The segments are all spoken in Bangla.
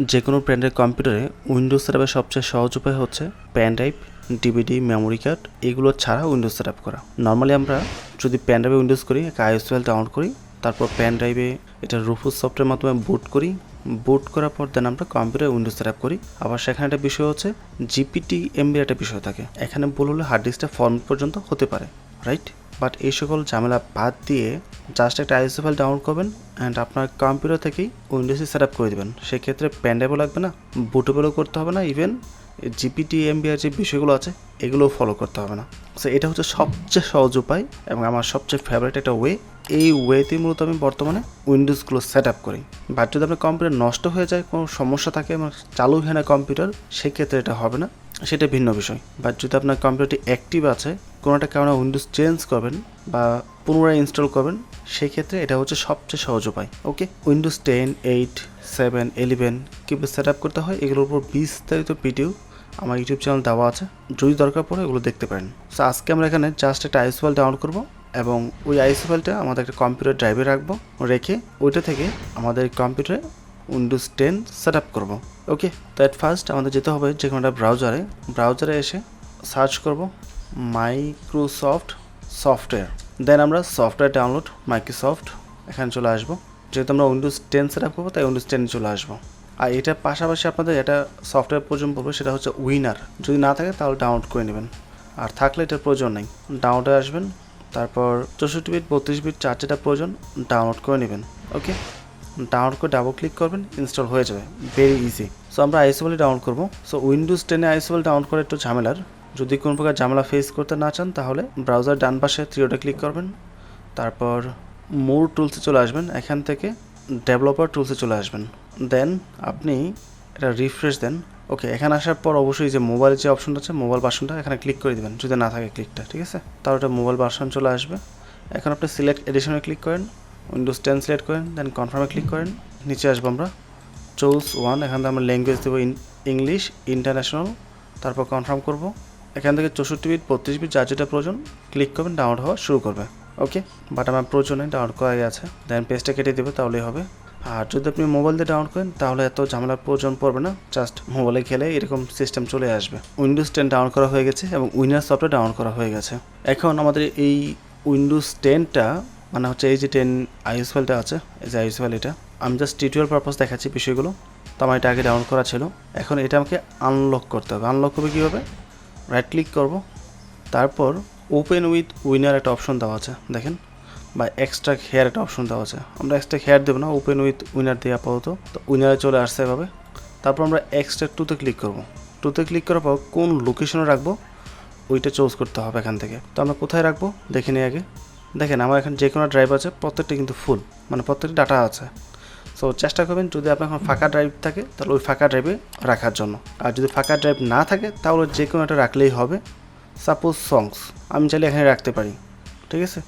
যে কোনো ব্র্যান্ডের কম্পিউটারে উইন্ডোজ সেটআপের সবচেয়ে সহজ উপায় হচ্ছে পেনড্রাইভ, ডিভিডি, মেমোরি কার্ড এগুলো ছাড়া উইন্ডোজ সেটআপ করা। নর্মালি আমরা যদি পেনড্রাইভে উইন্ডোজ করি, একটা আইএস ফাইল ডাউনলোড করি, তারপর পেনড্রাইভে এটা রুফুস সফটওয়্যারের মাধ্যমে বুট করি, বুট করার পর দেন আমরা কম্পিউটারে উইন্ডোজ সেটআপ করি। আবার সেখানে একটা বিষয় হচ্ছে জিপিটি এমবির একটা বিষয় থাকে, এখানে বললে হার্ড ডিস্কটা ফর্মেট পর্যন্ত হতে পারে, রাইট? বাট এই সকল ঝামেলা বাদ দিয়ে জাস্ট একটা আইএসও ফাইল ডাউনলোড করবেন অ্যান্ড আপনার কম্পিউটার থেকেই উইন্ডোজে সেট আপ করে দেবেন। সেক্ষেত্রে পেনড্রাইভও লাগবে না, বুটেবলও করতে হবে না, ইভেন জিপিটি এমবিআর যে বিষয়গুলো আছে এগুলোও ফলো করতে হবে না। সো এটা হচ্ছে সবচেয়ে সহজ উপায় এবং আমার সবচেয়ে ফেভারিট একটা ওয়ে। এই ওয়েতে মূলত আমি বর্তমানে উইন্ডোজগুলো সেট আপ করি। বাট যদি আপনার কম্পিউটার নষ্ট হয়ে যায়, কোনো সমস্যা থাকে, আমার চালু হয় না কম্পিউটার, সেক্ষেত্রে এটা হবে না, সেটা ভিন্ন বিষয়। বাট যদি আপনার কম্পিউটারটি অ্যাক্টিভ আছে, কোনো একটা কারণে উইন্ডোজ চেঞ্জ করবেন বা পুনরায় ইনস্টল করবেন, সেক্ষেত্রে এটা হচ্ছে সবচেয়ে সহজ উপায়। ওকে, উইন্ডোজ 10, 8, 7, 11 কীভাবে সেট আপ করতে হয় এগুলোর উপর বিস্তারিত ভিডিও আমার ইউটিউব চ্যানেল দেওয়া আছে, যদি দরকার পড়ে এগুলো দেখতে পারেন। সো আজকে আমরা এখানে জাস্ট একটা আইএস ফাইল ডাউনলোড করবো এবং ওই আইএস ফাইলটা আমাদের একটা কম্পিউটার ড্রাইভে রাখবো, রেখে ওইটা থেকে আমাদের কম্পিউটারে উইন্ডোজ 10 সেট আপ করবো। ওকে, তো অ্যাট ফার্স্ট আমাদের যেতে হবে যে কোনো একটা ব্রাউজারে এসে সার্চ করব মাইক্রোসফট সফটওয়্যার, দেন আমরা সফটওয়্যার ডাউনলোড মাইক্রোসফট এখানে চলে আসবো। যেহেতু আমরা উইন্ডোজ 10 সেট আপ করবো তাই উইন্ডোজ 10 চলে আসবো। আর এটার পাশাপাশি আপনাদের এটা সফটওয়্যার প্রয়োজন পড়বে, সেটা হচ্ছে উইনার। যদি না থাকে তাহলে ডাউনলোড করে নেবেন, আর থাকলে এটার প্রয়োজন নেই। ডাউনলোডে আসবেন, তারপর 64 বিট 32 বিট চার যেটা প্রয়োজন ডাউনলোড করে নেবেন। ওকে, ডাউনলোড করে ডাবল ক্লিক করবেন, ইনস্টল হয়ে যাবে, ভেরি ইজি। সো আমরা আইএসএল ডাউনলোড করবো। সো উইন্ডোজ 10 আইএসএল ডাউনলোড করে একটু ঝামেলার, যদি কোনো প্রকার ঝামেলা ফেস করতে না চান তাহলে ব্রাউজার ডান পাশে থ্রিওটা ক্লিক করবেন, তারপর মোর টুলসে চলে আসবেন, এখান থেকে ডেভেলপার টুলসে চলে আসবেন, দেন আপনি এটা রিফ্রেশ দেন। ওকে, এখানে আসার পর অবশ্যই যে মোবাইলের যে অপশনটা আছে মোবাইল ভার্সনটা এখানে ক্লিক করে দেবেন, যদি না থাকে ক্লিকটা, ঠিক আছে? তাহলে এটা মোবাইল ভার্সন চলে আসবে। এখন আপনি সিলেক্ট এডিশনে ক্লিক করেন, উইন্ডোজ 10 সিলেক্ট করেন, দেন কনফার্মে ক্লিক করেন, নিচে আসবো আমরা চুজ ওয়ান, এখান থেকে আমরা ল্যাঙ্গুয়েজ দেবো ইংলিশ ইন্টারন্যাশনাল, তারপর কনফার্ম করব। এখান থেকে 64 বিট 32 বিট যার যেটা প্রয়োজন ক্লিক করবেন, ডাউনলোড হওয়া শুরু করবে। ওকে, বাট আমার প্রয়োজনে ডাউনলোড করা আছে, দেন পেজটা কেটে দেবে, তাহলেই হবে। আর যদি আপনি মোবাইল দিয়ে ডাউনলোড করেন তাহলে এত ঝামেলার প্রয়োজন পড়বে না, জাস্ট মোবাইলে খেলে এরকম সিস্টেম চলে আসবে। উইন্ডোজ 10 ডাউনলোড করা হয়ে গেছে এবং উইনার সফটওয়্যার ডাউনলোড করা হয়ে গেছে। এখন আমাদের এই উইন্ডোজ 10টা মানে হচ্ছে এই যে 10 আইএস ফাইলটা আছে, এই যে আইএস ফাইল, এটা আমি জাস্ট টিউটোরিয়াল পারপাস দেখাচ্ছি বিষয়গুলো। তো আমার এটা আগে ডাউনলোড করা ছিল, এখন এটা আমাকে আনলক করতে হবে। আনলক করবে কীভাবে? রাইট ক্লিক করব, তারপর ওপেন উইথ উইনার একটা অপশন দেওয়া আছে দেখেন, বা এক্সট্রা হেয়ার একটা অপশন দেওয়া আছে। আমরা এক্সট্রা হেয়ার দেবো না, ওপেন উইথ উইনার দিয়ে আপাতত। তো উইনারে চলে আসছে এভাবে। তারপর আমরা এক্সট্রা টুতে ক্লিক করব। টুতে ক্লিক করার পর কোন লোকেশনে রাখবো ওইটা চুজ করতে হবে এখান থেকে। তো আমরা কোথায় রাখবো দেখে নিই আগে। দেখেন আমার এখানে যে কোনো ড্রাইভ আছে প্রত্যেকটা কিন্তু ফুল, মানে প্রত্যেকটা ডাটা আছে। সো চেষ্টা করবেন যদি আপনার এখন ফাঁকা ড্রাইভ থাকে তাহলে ওই ফাঁকা ড্রাইভে রাখার জন্য, আর যদি ফাঁকা ড্রাইভ না থাকে তাহলে যে কোনো একটা রাখলেই হবে। সাপোজ সংস আমি চাইলে এখানে রাখতে পারি, ঠিক আছে?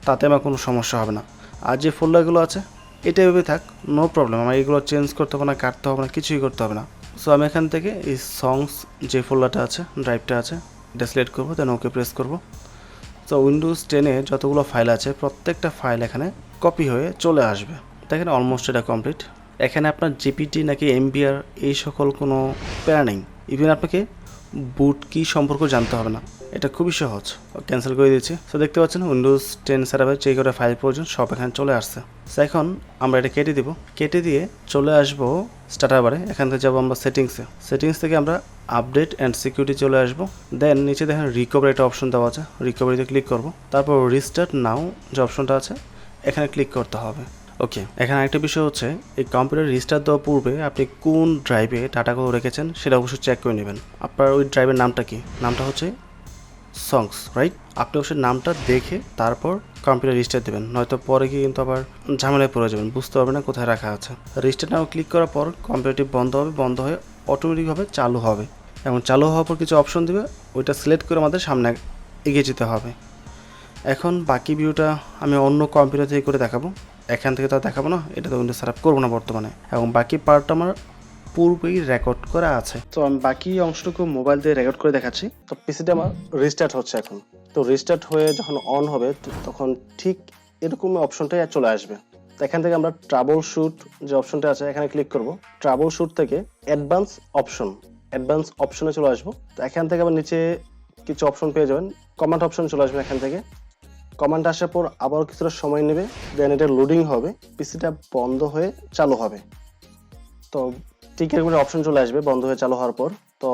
তাতে আমার কোনো সমস্যা হবে না। আর যে ফোল্ডারগুলো আছে এটা এভাবে থাক, নো প্রবলেম, আমার এগুলো চেঞ্জ করতে হবে না, কাটতে হবে না, কিছুই করতে হবে না। সো আমি এখান থেকে এই সংস যে ফোল্ডারটা আছে, ড্রাইভটা আছে, এটা সিলেক্ট করবো, দেন ওকে প্রেস করবো। তো উইন্ডোজ 10 যতগুলো ফাইল আছে প্রত্যেকটা ফাইল এখানে কপি হয়ে চলে আসবে। দেখেন অলমোস্ট এটা কমপ্লিট। এখানে আপনার জিপিটি নাকি এমবিআর এই সকল কোনো প্যারা নেই, ইভেন আপনাকে বুট কি সম্পর্ক জানতে হবে না, এটা খুবই সহজ। ক্যান্সেল করে দিয়েছি। সো দেখতে পাচ্ছেন উইন্ডোজ 10 সেটআপের যে কটা ফাইল প্রয়োজন সব এখানে চলে আসছে। সো এখন আমরা এটা কেটে দিব, কেটে দিয়ে চলে আসবো স্টার্টার বারে। এখান থেকে যাবো আমরা সেটিংস থেকে আমরা আপডেট অ্যান্ড সিকিউরিটি চলে আসবো। দেন নিচে দেখেন রিকভারি একটা অপশন দেওয়া আছে, রিকভারিতে ক্লিক করব। তারপর রিস্টার্ট নাও যে অপশনটা আছে এখানে ক্লিক করতে হবে। ওকে, এখানে আরেকটা বিষয় হচ্ছে এই কম্পিউটার রিস্টার্ট দেওয়ার পূর্বে আপনি কোন ড্রাইভে ডাটাগুলো রেখেছেন সেটা অবশ্যই চেক করে নেবেন। আপনার ওই ড্রাইভের নামটা কি? নামটা হচ্ছে সংস, রাইট? আপনি অবশ্যই নামটা দেখে তারপর কম্পিউটার রিস্টার্ট দেবেন, নয়তো পরে গিয়ে কিন্তু আবার ঝামেলায় পড়ে যাবেন, বুঝতে পারবেন না কোথায় রাখা আছে। রিস্টার্ট নাও ক্লিক করার পর কম্পিউটারটি বন্ধ হবে, বন্ধ হয়ে অটোমেটিকভাবে চালু হবে এবং চালু হওয়ার পর কিছু অপশন দেবে, ওইটা সিলেক্ট করে আমাদের সামনে এগিয়ে যেতে হবে। এখন বাকি ভিউটা আমি অন্য কম্পিউটার থেকে করে দেখাবো, এখান থেকে তো দেখাবো না, এটা তো উইন্ডোজ সেটআপ করবো না বর্তমানে, এবং বাকি পার্টটা আমার পূর্বেই রেকর্ড করা আছে। তো আমি বাকি অংশটুকু মোবাইল দিয়ে রেকর্ড করে দেখাচ্ছি। তো পিসিটা আমার রিস্টার্ট হচ্ছে এখন। তো রিস্টার্ট হয়ে যখন অন হবে তখন ঠিক এরকম অপশনটাই চলে আসবে। তো এখান থেকে আমরা ট্রাবল শুট যে অপশনটা আছে এখানে ক্লিক করব। ট্রাবল শুট থেকে অ্যাডভান্স অপশনে চলে আসবো। তো এখান থেকে আবার নিচে কিছু অপশন পেয়ে যাবেন, কমান্ড অপশন চলে আসবেন। এখান থেকে কমান্ড আসার পর আবারও কিছুটা সময় নেবে, দেন এটা লোডিং হবে, পিসিটা বন্ধ হয়ে চালু হবে। তো ঠিক এরকম অপশন চলে আসবে বন্ধ হয়ে চালু হওয়ার পর। তো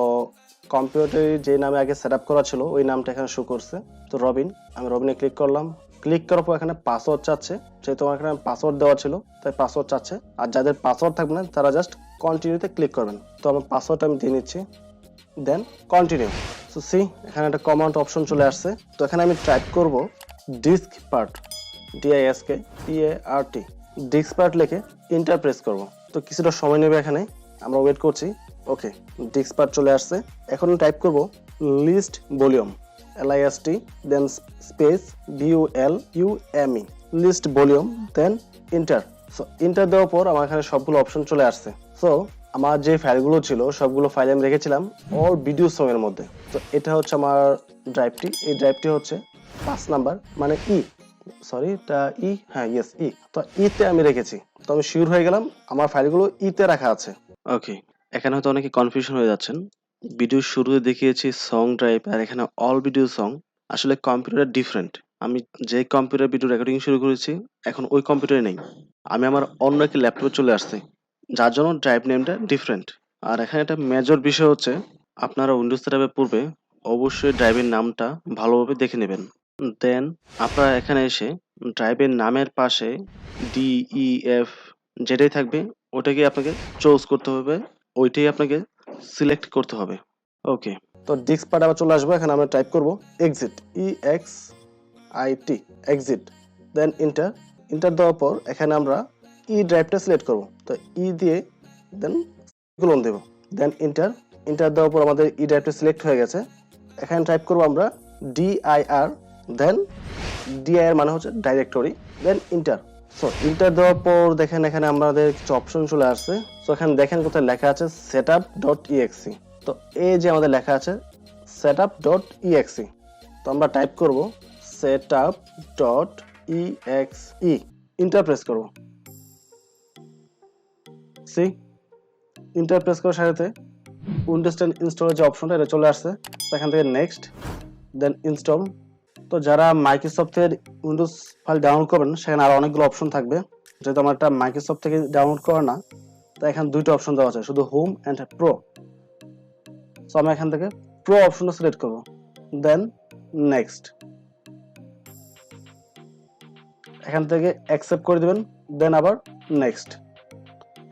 কম্পিউটারে যে নামে আগে সেট আপ করা ছিল ওই নামটা এখানে শো করছে। তো রবিন, আমি রবিনে ক্লিক করলাম। ক্লিক করার পর এখানে পাসওয়ার্ড চাচ্ছে, যেহেতু আমার এখানে পাসওয়ার্ড দেওয়া ছিল তাই পাসওয়ার্ড চাচ্ছে। আর যাদের পাসওয়ার্ড থাকবে না তারা জাস্ট কন্টিনিউতে ক্লিক করবেন। তো আমার পাসওয়ার্ডটা আমি দিয়ে নিচ্ছি, দেন কন্টিনিউ। সো সি এখানে একটা কমান্ড অপশন চলে আসছে। তো এখানে আমি টাইপ করব disk part, DISKPART, disk part লিখে এন্টার প্রেস করব। তো কিছুটা সময় নেবে, এখানে আমরা ওয়েট করছি। ওকে, ডিস্ক পার্ট চলে আসছে। এখন টাইপ করব list volume, LIST, then space VOLUME, list volume, then enter. So enter দেওয়ার পর আমার এখানে সবগুলো অপশন চলে আসছে। সো আমার যে ফাইলগুলো ছিল সবগুলো ফাইল আমি রেখেছিলাম অল ভিডিও সং এর মধ্যে। তো এটা হচ্ছে আমার ড্রাইভটি। এই ড্রাইভটি হচ্ছে 5 নাম্বার, মানে ই। তো ইতে আমি রেখেছি। তো আমি শিওর হয়ে গেলাম আমার ফাইলগুলো ইতে রাখা আছে। ওকে, এখানে হয়তো অনেকে কনফিউশন হয়ে যাচ্ছেন। ভিডিওর শুরুতে দেখিয়েছি সং ড্রাইভ, আর এখানে অল ভিডিও সং। আসলে কম্পিউটার ডিফারেন্ট। আমি যে কম্পিউটার ভিডিও রেকর্ডিং শুরু করেছি এখন ওই কম্পিউটারে নেই, আমি আমার অন্য একটি ল্যাপটপে চলে আসছি, যার জন্য ড্রাইভ নেমটা ডিফারেন্ট। আর এখানে একটা মেজর বিষয় হচ্ছে আপনারা উইন্ডোজ সেটআপের পূর্বে অবশ্যই ড্রাইভের নামটা ভালোভাবে দেখে নেবেন। দেন আপনারা এখানে এসে ড্রাইভের নামের পাশে DEF যেটাই থাকবে ওটাকে আপনাকে চুজ করতে হবে, ওইটাই আপনাকে সিলেক্ট করতে হবে। ওকে, তো ডিস্ক পার্ট আবার চলে আসবো। এখানে আমরা টাইপ করব exit, EXIT, exit, then enter দেওয়ার পর এখানে আমরা ড্রাইভটা সিলেক্ট করব। তো দিয়ে দেন কোলন দেব, দেন এন্টার দেওয়ার পর আমাদের ড্রাইভটা সিলেক্ট হয়ে গেছে। এখানে টাইপ করব আমরা DIR, দেন DIR মানে হচ্ছে directory, then enter. So enter দেওয়ার পর দেখেন এখানে আমাদের কিছু অপশন চলে আসছে। সো এখানে দেখেন কোথায় লেখা আছে setup.exe। তো এই যে আমাদের লেখা আছে setup.exe, তো আমরা টাইপ করব setup.exe, এন্টার প্রেস করব। সি এন্টার প্রেস করার সাথে উইন্ডোজ 10 ইনস্টলের যে অপশনটা এটা চলে আসছে। তো এখান থেকে নেক্সট, দেন ইনস্টল। তো যারা মাইক্রোসফটের উইন্ডোজ ফাইল ডাউনলোড করবেন সেখানে আরো অনেকগুলো অপশন থাকবে, যেহেতু আমার একটা মাইক্রোসফট থেকে ডাউনলোড করা না, তো এখানে দুইটা অপশন দেওয়া আছে, শুধু হোম এন্ড প্রো। সো আমি এখান থেকে প্রো অপশনটা সিলেক্ট করব, দেন নেক্সট। এখান থেকে অ্যাকসেপ্ট করে দিবেন, দেন আবার নেক্সট।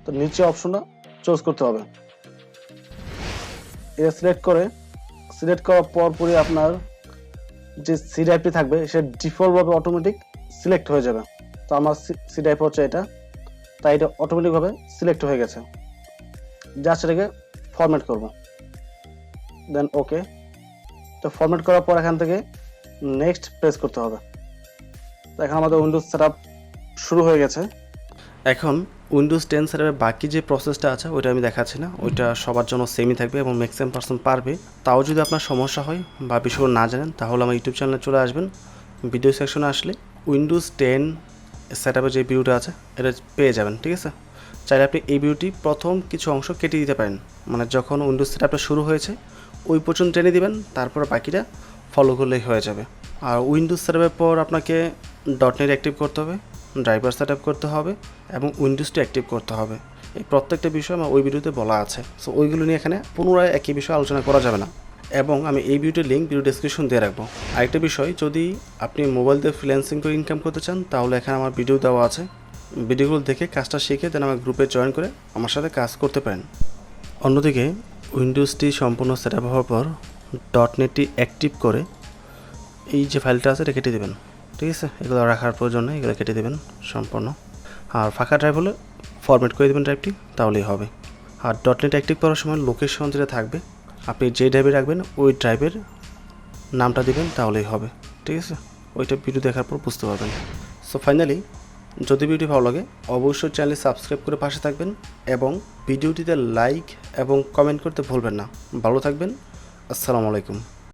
তো নিচে অপশনটা চুজ করতে হবে। এটা সিলেক্ট করার পরই আপনার যে সি ড্রাইভটি থাকবে সেটা ডিফল্ট ভাবে অটোমেটিক সিলেক্ট হয়ে যাবে। তো আমার সি ড্রাইভ হচ্ছে এটা, তাই এটা অটোমেটিক ভাবে সিলেক্ট হয়ে গেছে। জাস্ট এটাকে ফরম্যাট করব, দেন ওকে। তো ফরম্যাট করার পর এখান থেকে নেক্সট প্রেস করতে হবে। তো এখন আমাদের উইন্ডোজ সেটআপ শুরু হয়ে গেছে। এখন উইন্ডোজ 10 সেটআপের বাকি যে প্রসেসটা আছে ওইটা আমি দেখাচ্ছি না, ওইটা সবার জন্য সেমই থাকবে এবং ম্যাক্সিমাম পার্সন পারবে। তাও যদি আপনার সমস্যা হয় বা বিষয়গুলো না জানেন তাহলে আমার ইউটিউব চ্যানেলে চলে আসবেন, ভিডিও সেকশনে আসলে উইন্ডোজ 10 সেটআপের যে ভিডিওটা আছে এটা পেয়ে যাবেন, ঠিক আছে? চাইলে আপনি এই ভিডিওটি প্রথম কিছু অংশ কেটে দিতে পারেন, মানে যখন উইন্ডোজ সেটআপটা শুরু হয়েছে ওই পর্যন্ত টেনে দিবেন, তারপর বাকিটা ফলো করলেই হয়ে যাবে। আর উইন্ডোজ সেটআপের পর আপনাকে .NET অ্যাক্টিভ করতে হবে, ড্রাইভার সেট আপ করতে হবে এবং উইন্ডোজটা অ্যাক্টিভ করতে হবে। এই প্রত্যেকটা বিষয় আমার ওই ভিডিওতে বলা আছে। সো ওইগুলো নিয়ে এখানে পুনরায় একই বিষয়ে আলোচনা করা যাবে না, এবং আমি এই ভিডিওর লিঙ্ক ভিডিও ডেসক্রিপশন দিয়ে রাখবো। আরেকটা বিষয়, যদি আপনি মোবাইল দিয়ে ফ্রিল্যান্সিং করে ইনকাম করতে চান তাহলে এখানে আমার ভিডিও দেওয়া আছে, ভিডিওগুলো দেখে কাজটা শিখে দেন আমার গ্রুপে জয়েন করে আমার সাথে কাজ করতে পারেন। অন্যদিকে উইন্ডোজটি সম্পূর্ণ সেট আপ হওয়ার পর .NETটি অ্যাক্টিভ করে এই যে ফাইলটা আছে এটা কেটে দেবেন, ঠিক আছে? এগুলো রাখার প্রয়োজন নেই, এগুলো কেটে দেবেন সম্পূর্ণ। আর ফাঁকা ড্রাইভ হলে ফরম্যাট করে দেবেন ড্রাইভটি, তাহলেই হবে। আর .NET অ্যাক্টিভ করার সময় লোকেশন যেটা থাকবে আপনি যে ড্রাইভে রাখবেন ওই ড্রাইভের নামটা দিবেন, তাহলেই হবে, ঠিক আছে? ওইটা ভিডিও দেখার পর বুঝতে পারবেন। সো ফাইনালি, যদি ভিডিও ভালো লাগে অবশ্যই চ্যানেল সাবস্ক্রাইব করে পাশে থাকবেন এবং ভিডিওটিতে লাইক এবং কমেন্ট করতে ভুলবেন না। ভালো থাকবেন, আসসালামু আলাইকুম।